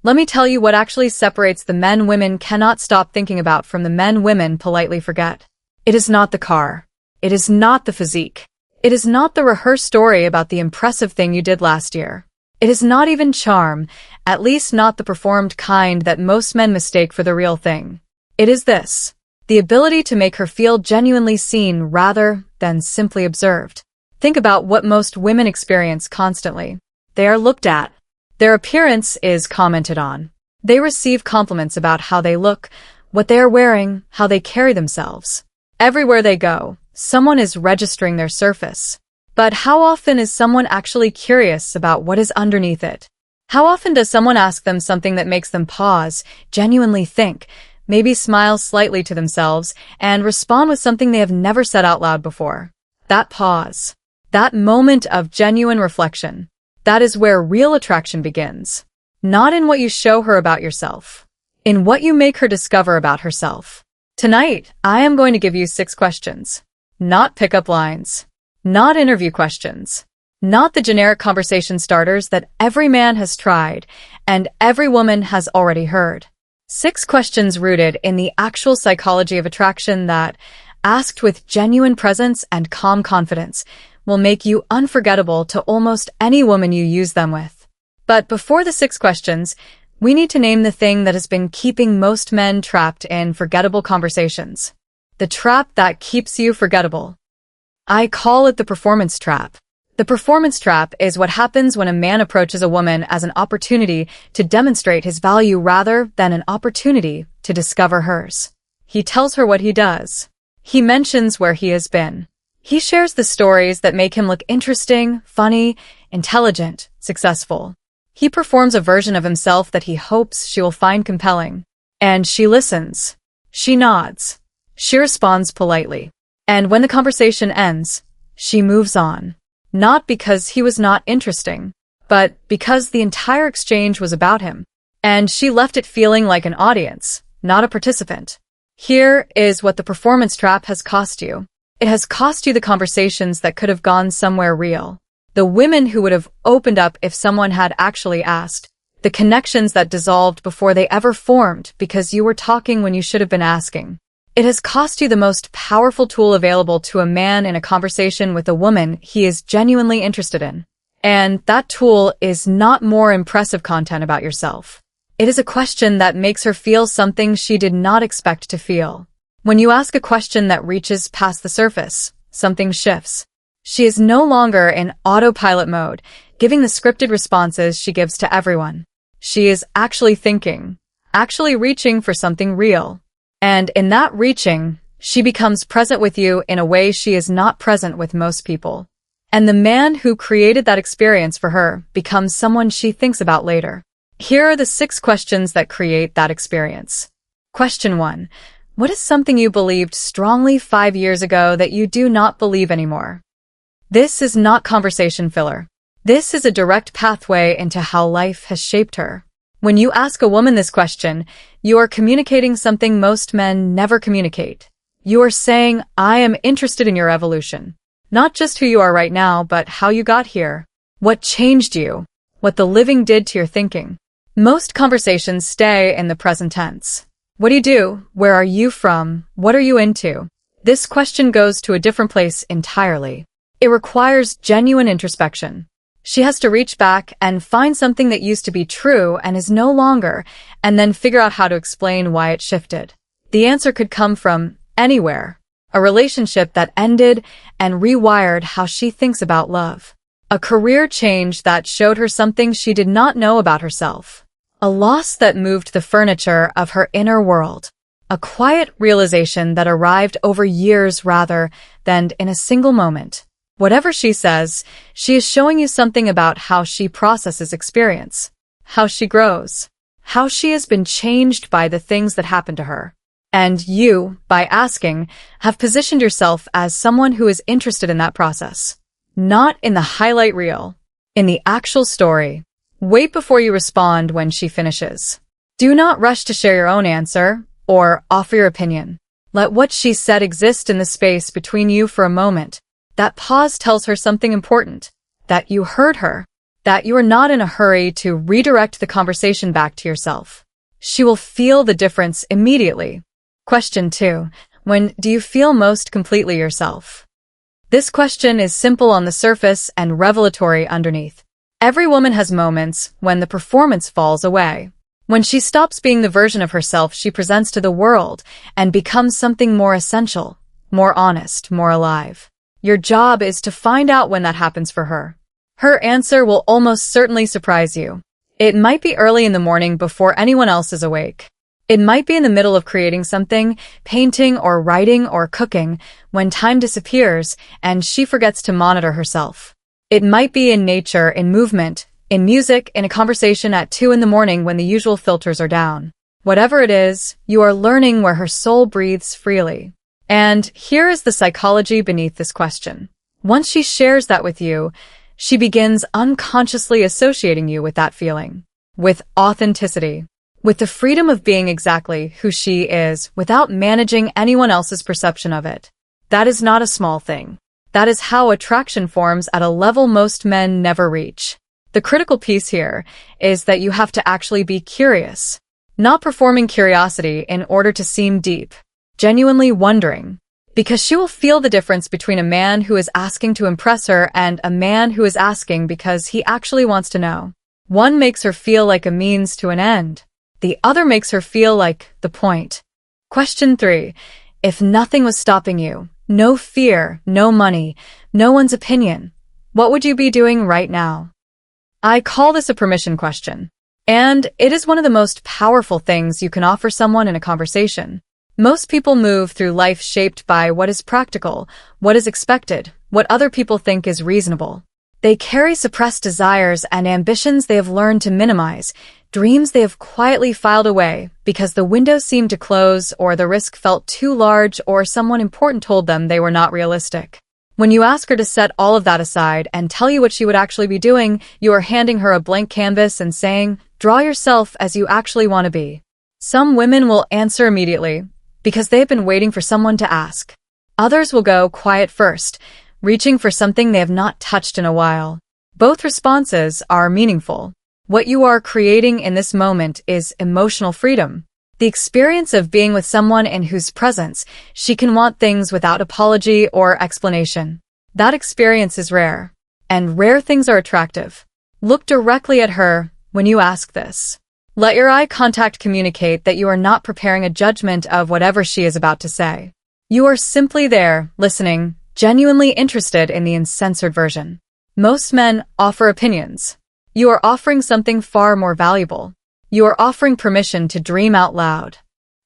Let me tell you what actually separates the men women cannot stop thinking about from the men women politely forget. It is not the car. It is not the physique. It is not the rehearsed story about the impressive thing you did last year. It is not even charm, at least not the performed kind that most men mistake for the real thing. It is this: the ability to make her feel genuinely seen rather than simply observed. Think about what most women experience constantly. They are looked at. Their appearance is commented on. They receive compliments about how they look, what they are wearing, how they carry themselves. Everywhere they go, someone is registering their surface. But how often is someone actually curious about what is underneath it? How often does someone ask them something that makes them pause, genuinely think, maybe smile slightly to themselves, and respond with something they have never said out loud before? That pause, that moment of genuine reflection, that is where real attraction begins. Not in what you show her about yourself, in what you make her discover about herself. Tonight, I am going to give you 6 questions. Not pickup lines. Not interview questions. Not the generic conversation starters that every man has tried and every woman has already heard. 6 questions rooted in the actual psychology of attraction that, asked with genuine presence and calm confidence, will make you unforgettable to almost any woman you use them with. But before the 6 questions, we need to name the thing that has been keeping most men trapped in forgettable conversations. The trap that keeps you forgettable. I call it the performance trap. The performance trap is what happens when a man approaches a woman as an opportunity to demonstrate his value rather than an opportunity to discover hers. He tells her what he does. He mentions where he has been. He shares the stories that make him look interesting, funny, intelligent, successful. He performs a version of himself that he hopes she will find compelling. And she listens. She nods. She responds politely. And when the conversation ends, she moves on. Not because he was not interesting, but because the entire exchange was about him. And she left it feeling like an audience, not a participant. Here is what the performance trap has cost you. It has cost you the conversations that could have gone somewhere real. The women who would have opened up if someone had actually asked. The connections that dissolved before they ever formed because you were talking when you should have been asking. It has cost you the most powerful tool available to a man in a conversation with a woman he is genuinely interested in. And that tool is not more impressive content about yourself. It is a question that makes her feel something she did not expect to feel. When you ask a question that reaches past the surface, something shifts. She is no longer in autopilot mode, giving the scripted responses she gives to everyone. She is actually thinking, actually reaching for something real. And in that reaching, she becomes present with you in a way she is not present with most people. And the man who created that experience for her becomes someone she thinks about later. Here are the 6 questions that create that experience. Question 1. What is something you believed strongly 5 years ago that you do not believe anymore? This is not conversation filler. This is a direct pathway into how life has shaped her. When you ask a woman this question, you are communicating something most men never communicate. You are saying, I am interested in your evolution. Not just who you are right now, but how you got here. What changed you? What the living did to your thinking. Most conversations stay in the present tense. What do you do? Where are you from? What are you into? This question goes to a different place entirely. It requires genuine introspection. She has to reach back and find something that used to be true and is no longer, and then figure out how to explain why it shifted. The answer could come from anywhere. A relationship that ended and rewired how she thinks about love. A career change that showed her something she did not know about herself. A loss that moved the furniture of her inner world. A quiet realization that arrived over years rather than in a single moment. Whatever she says, she is showing you something about how she processes experience, how she grows, how she has been changed by the things that happened to her. And you, by asking, have positioned yourself as someone who is interested in that process. Not in the highlight reel, in the actual story. Wait before you respond when she finishes. Do not rush to share your own answer or offer your opinion. Let what she said exist in the space between you for a moment. That pause tells her something important, that you heard her, that you are not in a hurry to redirect the conversation back to yourself. She will feel the difference immediately. Question 2. When do you feel most completely yourself? This question is simple on the surface and revelatory underneath. Every woman has moments when the performance falls away. When she stops being the version of herself she presents to the world and becomes something more essential, more honest, more alive. Your job is to find out when that happens for her. Her answer will almost certainly surprise you. It might be early in the morning before anyone else is awake. It might be in the middle of creating something, painting or writing or cooking, when time disappears and she forgets to monitor herself. It might be in nature, in movement, in music, in a conversation at 2 in the morning when the usual filters are down. Whatever it is, you are learning where her soul breathes freely. And here is the psychology beneath this question. Once she shares that with you, she begins unconsciously associating you with that feeling, with authenticity, with the freedom of being exactly who she is without managing anyone else's perception of it. That is not a small thing. That is how attraction forms at a level most men never reach. The critical piece here is that you have to actually be curious, not performing curiosity in order to seem deep, genuinely wondering. Because she will feel the difference between a man who is asking to impress her and a man who is asking because he actually wants to know. One makes her feel like a means to an end. The other makes her feel like the point. Question 3. If nothing was stopping you, no fear, no money, no one's opinion, what would you be doing right now? I call this a permission question. And it is one of the most powerful things you can offer someone in a conversation. Most people move through life shaped by what is practical, what is expected, what other people think is reasonable. They carry suppressed desires and ambitions they have learned to minimize, dreams they have quietly filed away because the windows seemed to close or the risk felt too large or someone important told them they were not realistic. When you ask her to set all of that aside and tell you what she would actually be doing, you are handing her a blank canvas and saying, draw yourself as you actually want to be. Some women will answer immediately, because they've been waiting for someone to ask. Others will go quiet first, reaching for something they have not touched in a while. Both responses are meaningful. What you are creating in this moment is emotional freedom. The experience of being with someone in whose presence she can want things without apology or explanation. That experience is rare. And rare things are attractive. Look directly at her when you ask this. Let your eye contact communicate that you are not preparing a judgment of whatever she is about to say. You are simply there, listening, genuinely interested in the uncensored version. Most men offer opinions. You are offering something far more valuable. You are offering permission to dream out loud.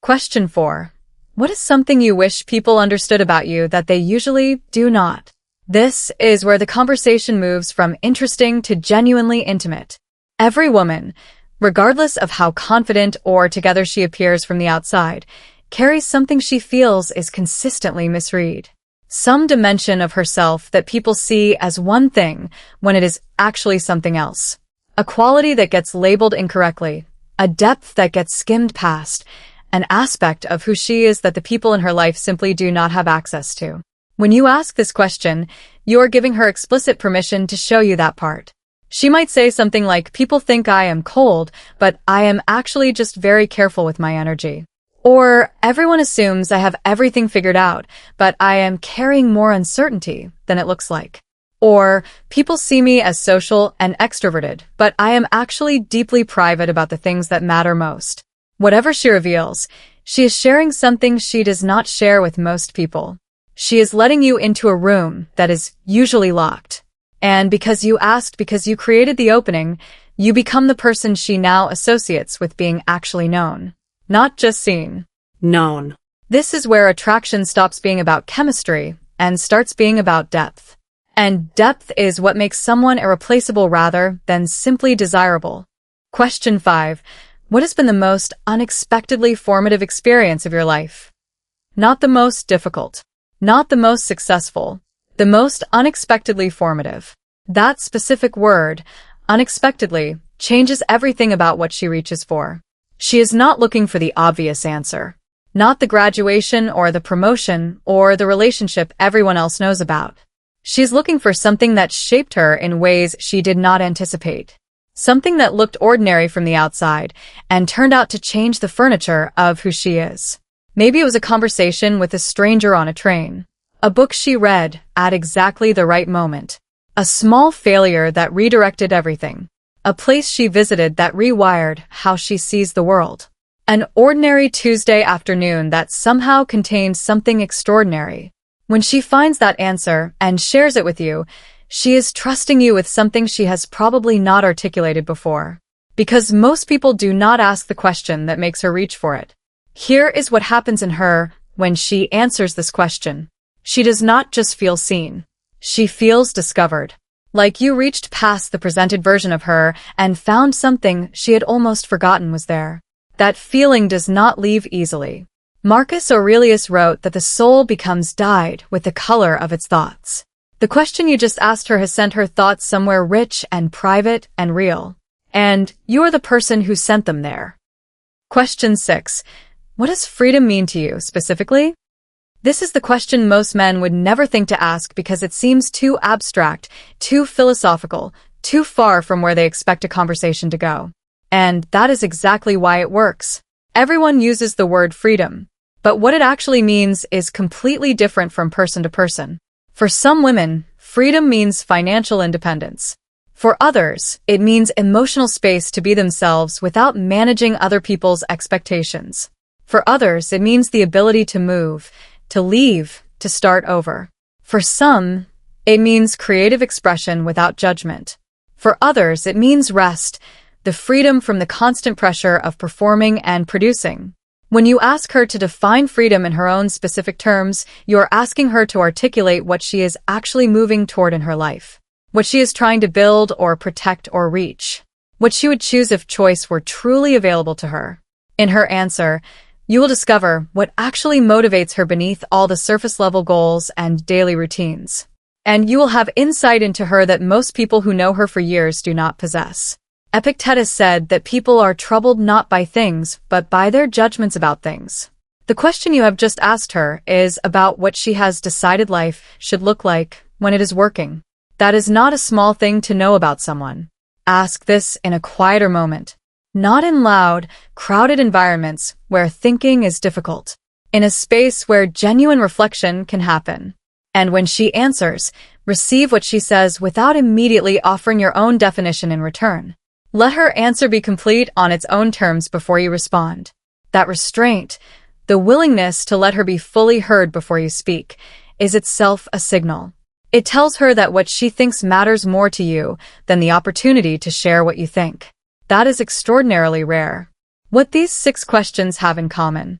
Question 4. What is something you wish people understood about you that they usually do not? This is where the conversation moves from interesting to genuinely intimate. Every woman, regardless of how confident or together she appears from the outside, carries something she feels is consistently misread. Some dimension of herself that people see as one thing when it is actually something else. A quality that gets labeled incorrectly, a depth that gets skimmed past, an aspect of who she is that the people in her life simply do not have access to. When you ask this question, you are giving her explicit permission to show you that part. She might say something like, people think I am cold, but I am actually just very careful with my energy. Or, everyone assumes I have everything figured out, but I am carrying more uncertainty than it looks like. Or, people see me as social and extroverted, but I am actually deeply private about the things that matter most. Whatever she reveals, she is sharing something she does not share with most people. She is letting you into a room that is usually locked. And because you asked, because you created the opening, you become the person she now associates with being actually known. Not just seen. Known. This is where attraction stops being about chemistry and starts being about depth. And depth is what makes someone irreplaceable rather than simply desirable. Question 5. What has been the most unexpectedly formative experience of your life? Not the most difficult. Not the most successful. The most unexpectedly formative. That specific word, unexpectedly, changes everything about what she reaches for. She is not looking for the obvious answer. Not the graduation or the promotion or the relationship everyone else knows about. She's looking for something that shaped her in ways she did not anticipate. Something that looked ordinary from the outside and turned out to change the furniture of who she is. Maybe it was a conversation with a stranger on a train, a book she read at exactly the right moment, a small failure that redirected everything, a place she visited that rewired how she sees the world. An ordinary Tuesday afternoon that somehow contained something extraordinary. When she finds that answer and shares it with you, she is trusting you with something she has probably not articulated before. Because most people do not ask the question that makes her reach for it. Here is what happens in her when she answers this question. She does not just feel seen. She feels discovered. Like you reached past the presented version of her and found something she had almost forgotten was there. That feeling does not leave easily. Marcus Aurelius wrote that the soul becomes dyed with the color of its thoughts. The question you just asked her has sent her thoughts somewhere rich and private and real. And you are the person who sent them there. Question 6. What does freedom mean to you, specifically? This is the question most men would never think to ask because it seems too abstract, too philosophical, too far from where they expect a conversation to go. And that is exactly why it works. Everyone uses the word freedom, but what it actually means is completely different from person to person. For some women, freedom means financial independence. For others, it means emotional space to be themselves without managing other people's expectations. For others, it means the ability to move, to leave, to start over. For some, it means creative expression without judgment. For others, it means rest, the freedom from the constant pressure of performing and producing. When you ask her to define freedom in her own specific terms, you're asking her to articulate what she is actually moving toward in her life, what she is trying to build or protect or reach, what she would choose if choice were truly available to her. In her answer, you will discover what actually motivates her beneath all the surface-level goals and daily routines. And you will have insight into her that most people who know her for years do not possess. Epictetus said that people are troubled not by things, but by their judgments about things. The question you have just asked her is about what she has decided life should look like when it is working. That is not a small thing to know about someone. Ask this in a quieter moment. Not in loud, crowded environments where thinking is difficult. In a space where genuine reflection can happen. And when she answers, receive what she says without immediately offering your own definition in return. Let her answer be complete on its own terms before you respond. That restraint, the willingness to let her be fully heard before you speak, is itself a signal. It tells her that what she thinks matters more to you than the opportunity to share what you think. That is extraordinarily rare. What these 6 questions have in common.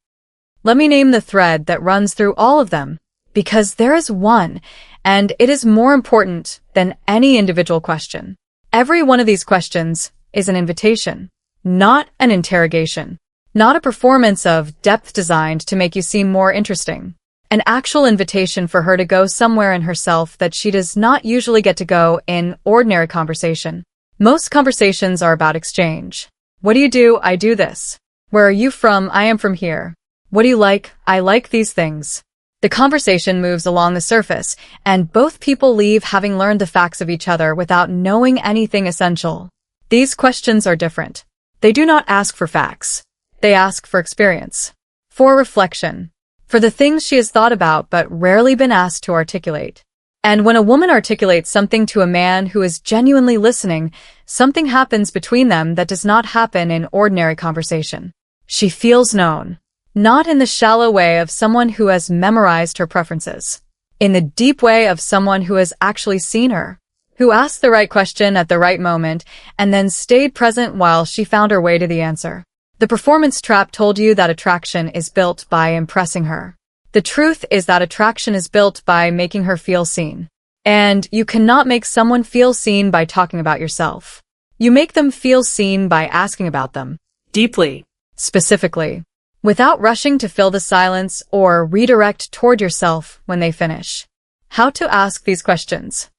Let me name the thread that runs through all of them, because there is one, and it is more important than any individual question. Every one of these questions is an invitation, not an interrogation, not a performance of depth designed to make you seem more interesting. An actual invitation for her to go somewhere in herself that she does not usually get to go in ordinary conversation. Most conversations are about exchange. What do you do? I do this. Where are you from? I am from here. What do you like? I like these things. The conversation moves along the surface, and both people leave having learned the facts of each other without knowing anything essential. These questions are different. They do not ask for facts. They ask for experience. For reflection. For the things she has thought about but rarely been asked to articulate. And when a woman articulates something to a man who is genuinely listening, something happens between them that does not happen in ordinary conversation. She feels known. Not in the shallow way of someone who has memorized her preferences. In the deep way of someone who has actually seen her. Who asked the right question at the right moment and then stayed present while she found her way to the answer. The performance trap told you that attraction is built by impressing her. The truth is that attraction is built by making her feel seen. And you cannot make someone feel seen by talking about yourself. You make them feel seen by asking about them. Deeply. Specifically. Without rushing to fill the silence or redirect toward yourself when they finish. How to ask these questions.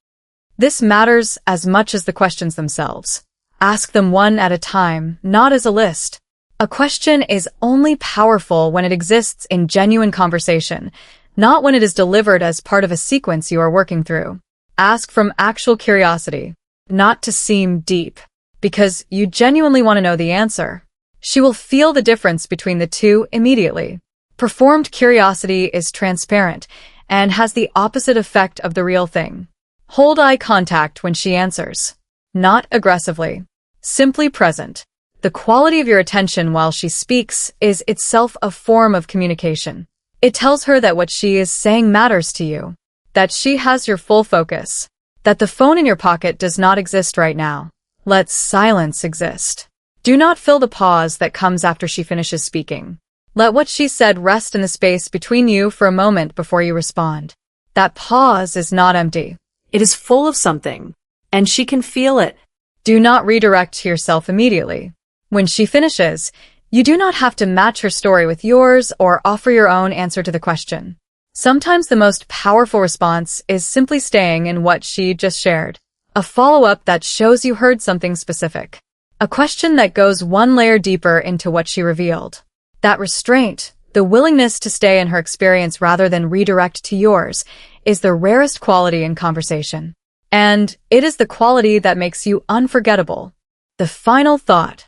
This matters as much as the questions themselves. Ask them one at a time, not as a list. A question is only powerful when it exists in genuine conversation, not when it is delivered as part of a sequence you are working through. Ask from actual curiosity, not to seem deep, because you genuinely want to know the answer. She will feel the difference between the two immediately. Performed curiosity is transparent and has the opposite effect of the real thing. Hold eye contact when she answers. Not aggressively. Simply present. The quality of your attention while she speaks is itself a form of communication. It tells her that what she is saying matters to you, that she has your full focus, that the phone in your pocket does not exist right now. Let silence exist. Do not fill the pause that comes after she finishes speaking. Let what she said rest in the space between you for a moment before you respond. That pause is not empty. It is full of something, and she can feel it. Do not redirect to yourself immediately. When she finishes, you do not have to match her story with yours or offer your own answer to the question. Sometimes the most powerful response is simply staying in what she just shared. A follow-up that shows you heard something specific. A question that goes one layer deeper into what she revealed. That restraint, the willingness to stay in her experience rather than redirect to yours, is the rarest quality in conversation. And it is the quality that makes you unforgettable. The final thought.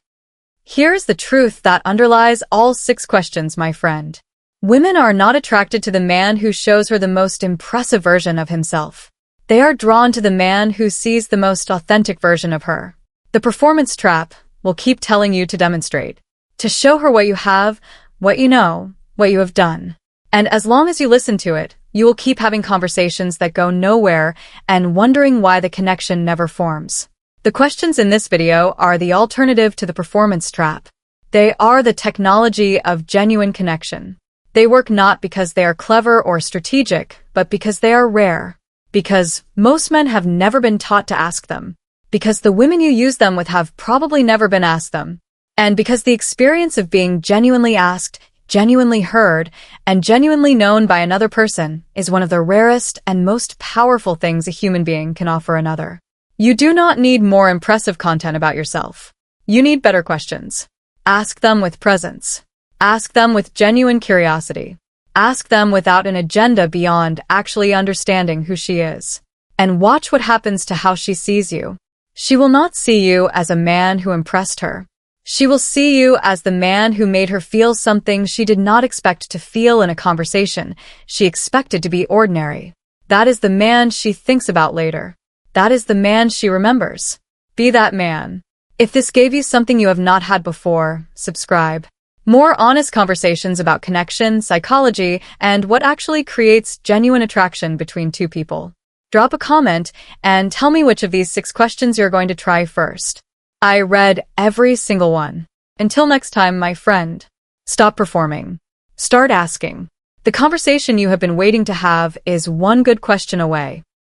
Here's the truth that underlies all 6 questions, my friend. Women are not attracted to the man who shows her the most impressive version of himself. They are drawn to the man who sees the most authentic version of her. The performance trap will keep telling you to demonstrate, to show her what you have, what you know, what you have done. And as long as you listen to it, you will keep having conversations that go nowhere and wondering why the connection never forms. The questions in this video are the alternative to the performance trap. They are the technology of genuine connection. They work not because they are clever or strategic, but because they are rare. Because most men have never been taught to ask them. Because the women you use them with have probably never been asked them. And because the experience of being genuinely asked, genuinely heard, and genuinely known by another person is one of the rarest and most powerful things a human being can offer another. You do not need more impressive content about yourself. You need better questions. Ask them with presence. Ask them with genuine curiosity. Ask them without an agenda beyond actually understanding who she is. And watch what happens to how she sees you. She will not see you as a man who impressed her. She will see you as the man who made her feel something she did not expect to feel in a conversation she expected to be ordinary. That is the man she thinks about later. That is the man she remembers. Be that man. If this gave you something you have not had before, subscribe. More honest conversations about connection, psychology, and what actually creates genuine attraction between two people. Drop a comment and tell me which of these 6 questions you're going to try first. I read every single one. Until next time, my friend. Stop performing. Start asking. The conversation you have been waiting to have is one good question away.